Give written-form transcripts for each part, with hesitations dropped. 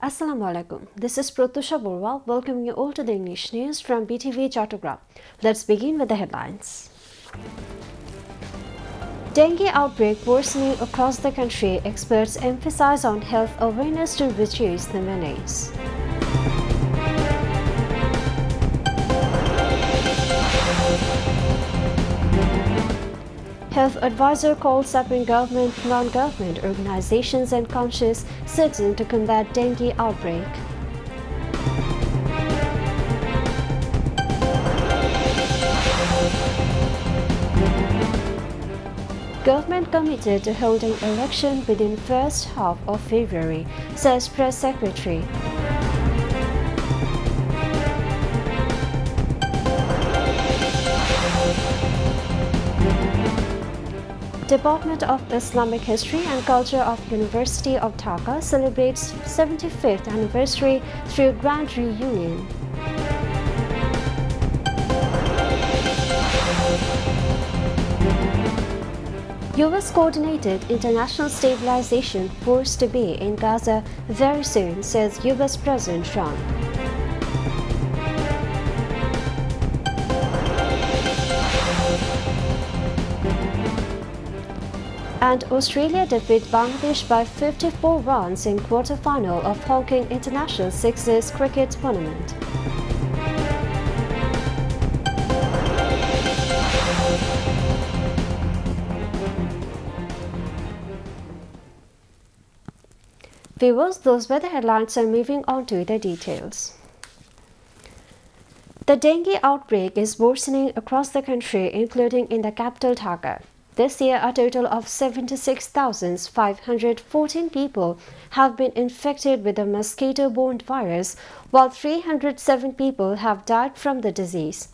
Assalamu alaikum. This is Pratusha Borwal welcoming you all to the English news from Btv-Chattogram. Let's begin with the headlines. Dengue outbreak worsening across the country. Experts emphasize on health awareness to reduce the menace. Health advisor calls upon government, non-government organizations and conscious citizens to combat dengue outbreak. Government committed to holding election within first half of February, says Press Secretary. Department of Islamic History and Culture of University of Dhaka celebrates 75th anniversary through grand reunion. US coordinated international stabilization force to be in Gaza very soon, says US President Trump. And Australia defeat Bangladesh by 54 runs in quarter-final of Hong Kong International Sixes cricket tournament. Viewers, those were the headlines, and moving on to the details. The dengue outbreak is worsening across the country, including in the capital Dhaka. This year, a total of 76,514 people have been infected with the mosquito-borne virus, while 307 people have died from the disease.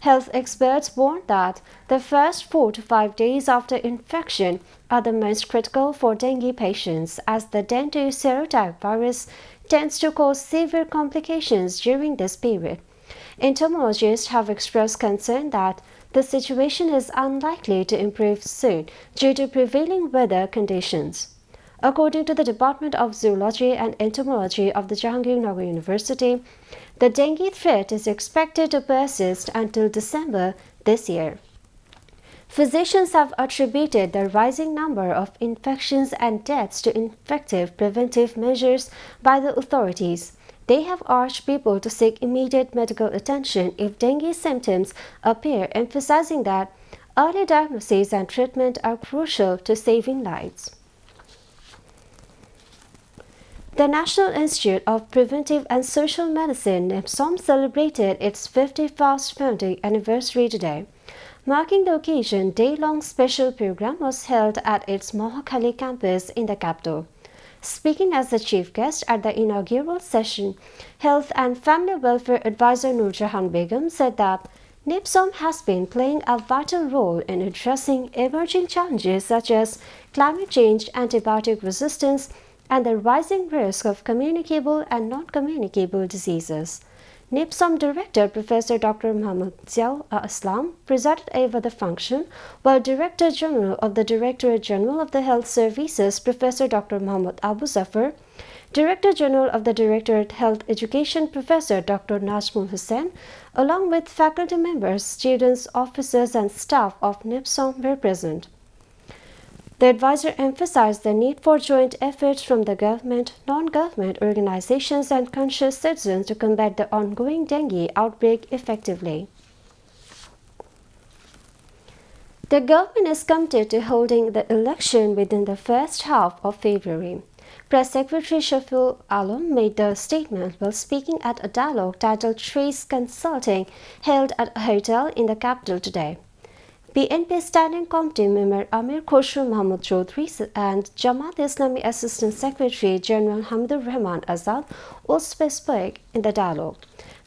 Health experts warn that the first 4 to 5 days after infection are the most critical for dengue patients, as the dengue serotype virus tends to cause severe complications during this period. Entomologists have expressed concern that the situation is unlikely to improve soon due to prevailing weather conditions. According to the Department of Zoology and Entomology of the Jahangirnagar University, the dengue threat is expected to persist until December this year. Physicians have attributed the rising number of infections and deaths to ineffective preventive measures by the authorities. They have urged people to seek immediate medical attention if dengue symptoms appear, emphasizing that early diagnosis and treatment are crucial to saving lives. The National Institute of Preventive and Social Medicine, NIPSOM, celebrated its 51st founding anniversary today. Marking the occasion, day-long special program was held at its Mohakali campus in the capital. Speaking as the chief guest at the inaugural session, Health and Family Welfare Advisor Nur Jahan Begum said that NIPSOM has been playing a vital role in addressing emerging challenges such as climate change, antibiotic resistance, and the rising risk of communicable and non-communicable diseases. NIPSOM Director Professor Dr. Muhammad Ziaul Islam presided over the function, while Director General of the Directorate General of the Health Services Professor Dr. Muhammad Abu Zafar, Director General of the Directorate Health Education Professor Dr. Najmul Hussain, along with faculty members, students, officers and staff of NIPSOM were present. The advisor emphasized the need for joint efforts from the government, non-government organizations and conscious citizens to combat the ongoing dengue outbreak effectively. The government is committed to holding the election within the first half of February. Press Secretary Shaful Alam made the statement while speaking at a dialogue titled Trace Consulting held at a hotel in the capital today. BNP Standing Committee member Amir Khosrow Mahmood Chaudhry and Jamaat Islami Assistant Secretary General Hamidur Rahman Azad also spoke in the dialogue.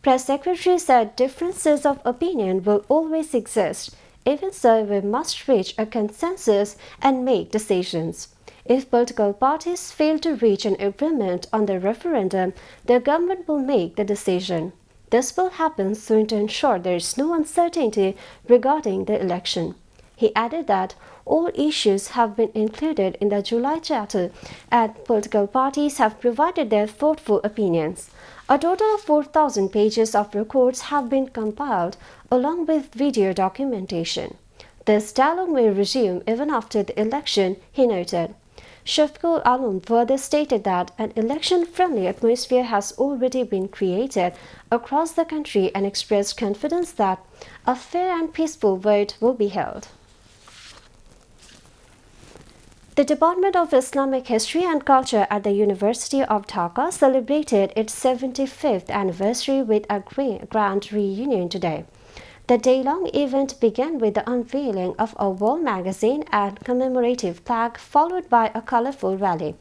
Press Secretary said differences of opinion will always exist. Even so, we must reach a consensus and make decisions. If political parties fail to reach an agreement on the referendum, the government will make the decision. This will happen soon to ensure there is no uncertainty regarding the election. He added that all issues have been included in the July charter and political parties have provided their thoughtful opinions. A total of 4,000 pages of records have been compiled along with video documentation. This dialogue may resume even after the election, he noted. Shafqul Alam further stated that an election-friendly atmosphere has already been created across the country and expressed confidence that a fair and peaceful vote will be held. The Department of Islamic History and Culture at the University of Dhaka celebrated its 75th anniversary with a grand reunion today. The day-long event began with the unveiling of a wall magazine and commemorative plaque, followed by a colorful rally.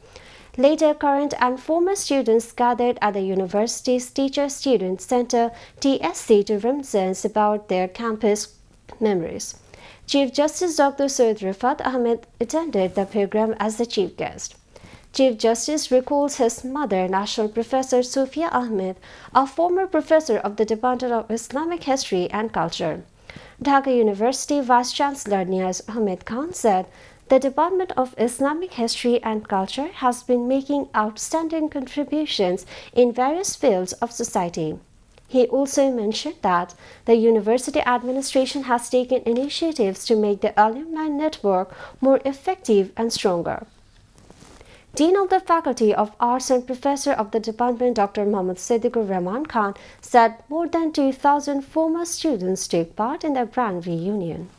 Later, current and former students gathered at the university's Teacher-Student Center (TSC) to reminisce about their campus memories. Chief Justice Dr. Syed Rifat Ahmed attended the program as the chief guest. Chief Justice recalls his mother, National Professor Sufia Ahmed, a former professor of the Department of Islamic History and Culture. Dhaka University Vice-Chancellor Niaz Ahmed Khan said, the Department of Islamic History and Culture has been making outstanding contributions in various fields of society. He also mentioned that the university administration has taken initiatives to make the alumni network more effective and stronger. Dean of the Faculty of Arts and Professor of the Department Dr. Muhammad Siddiqur Rahman Khan said more than 2,000 former students took part in the grand reunion.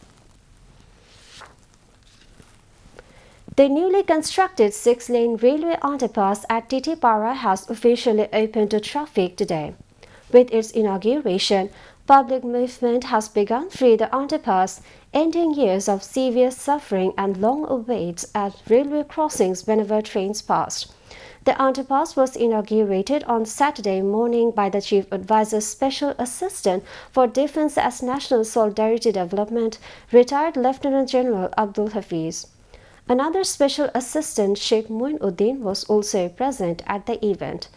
The newly constructed 6-lane railway underpass at Titipara has officially opened to traffic today. With its inauguration, public movement has begun through the underpass, ending years of severe suffering and long waits at railway crossings whenever trains passed. The underpass was inaugurated on Saturday morning by the Chief Advisor's Special Assistant for Defense as National Solidarity Development, retired Lieutenant General Abdul Hafiz. Another Special Assistant, Sheikh Muinuddin, was also present at the event.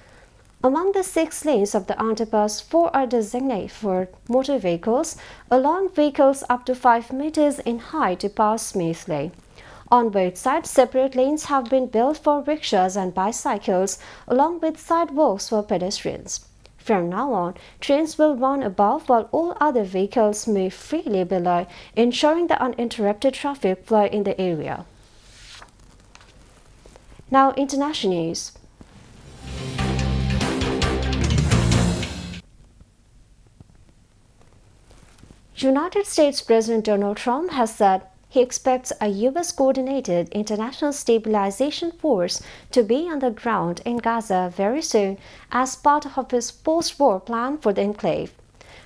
Among the 6 lanes of the underpass, 4 are designated for motor vehicles, allowing vehicles up to 5 meters in height to pass smoothly. On both sides, separate lanes have been built for rickshaws and bicycles, along with sidewalks for pedestrians. From now on, trains will run above while all other vehicles move freely below, ensuring the uninterrupted traffic flow in the area. Now, international news. United States President Donald Trump has said he expects a U.S.-coordinated international stabilization force to be on the ground in Gaza very soon as part of his post-war plan for the enclave.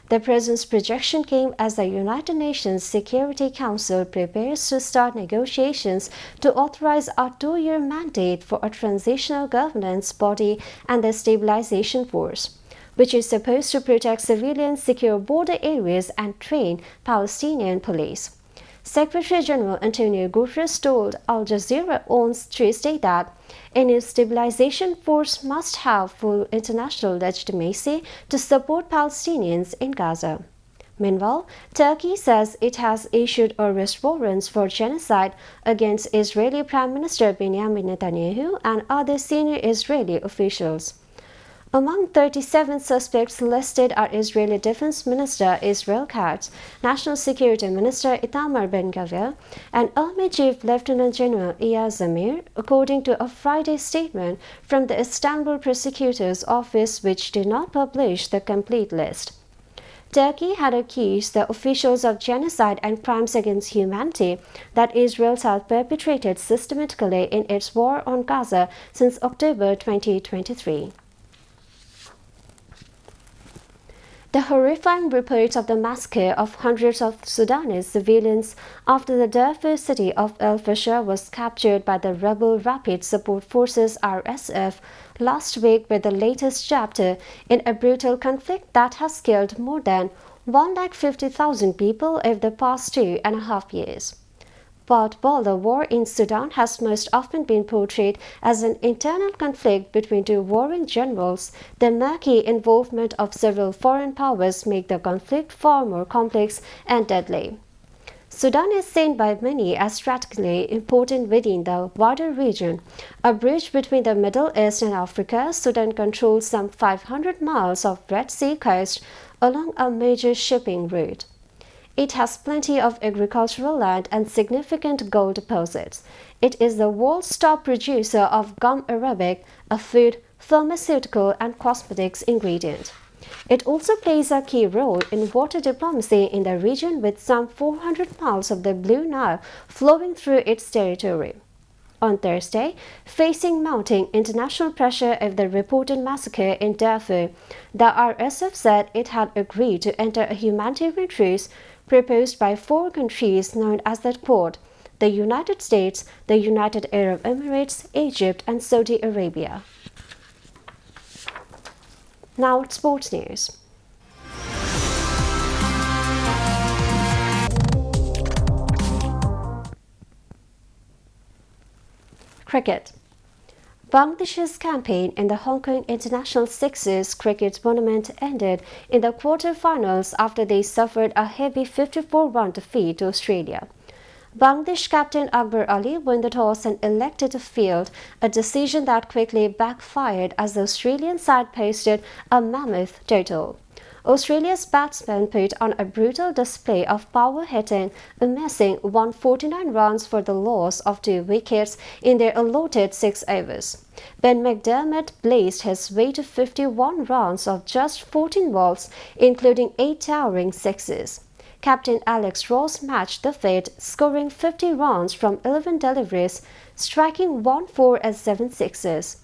The president's projection came as the United Nations Security Council prepares to start negotiations to authorize a 2-year mandate for a transitional governance body and the stabilization force, which is supposed to protect civilians, secure border areas, and train Palestinian police. Secretary General Antonio Guterres told Al Jazeera on Tuesday that any stabilization force must have full international legitimacy to support Palestinians in Gaza. Meanwhile, Turkey says it has issued arrest warrants for genocide against Israeli Prime Minister Benjamin Netanyahu and other senior Israeli officials. Among 37 suspects listed are Israeli Defense Minister Israel Katz, National Security Minister Itamar Ben-Gvir, and Army Chief Lieutenant General Iyaz Zamir, according to a Friday statement from the Istanbul Prosecutor's Office, which did not publish the complete list. Turkey had accused the officials of genocide and crimes against humanity that Israel had perpetrated systematically in its war on Gaza since October 2023. The horrifying reports of the massacre of hundreds of Sudanese civilians after the Darfur city of El Fasher was captured by the rebel Rapid Support Forces (RSF) last week were the latest chapter in a brutal conflict that has killed more than 150,000 people over the past 2.5 years. But while the war in Sudan has most often been portrayed as an internal conflict between two warring generals, the murky involvement of several foreign powers make the conflict far more complex and deadly. Sudan is seen by many as strategically important within the wider region. A bridge between the Middle East and Africa, Sudan controls some 500 miles of Red Sea coast along a major shipping route. It has plenty of agricultural land and significant gold deposits. It is the world's top producer of gum arabic, a food, pharmaceutical, and cosmetics ingredient. It also plays a key role in water diplomacy in the region with some 400 miles of the Blue Nile flowing through its territory. On Thursday, facing mounting international pressure over the reported massacre in Darfur, the RSF said it had agreed to enter a humanitarian truce proposed by four countries known as the Quad: the United States, the United Arab Emirates, Egypt, and Saudi Arabia. Now, sports news. Cricket. Bangladesh's campaign in the Hong Kong International Sixes cricket tournament ended in the quarter-finals after they suffered a heavy 54-run defeat to Australia. Bangladesh captain Akbar Ali won the toss and elected to field, a decision that quickly backfired as the Australian side posted a mammoth total. Australia's batsmen put on a brutal display of power hitting, amassing 149 runs for the loss of 2 wickets in their allotted 6 overs. Ben McDermott blazed his way to 51 runs of just 14 balls, including 8 towering sixes. Captain Alex Ross matched the fate, scoring 50 runs from 11 deliveries, striking 1 4 and 7 sixes.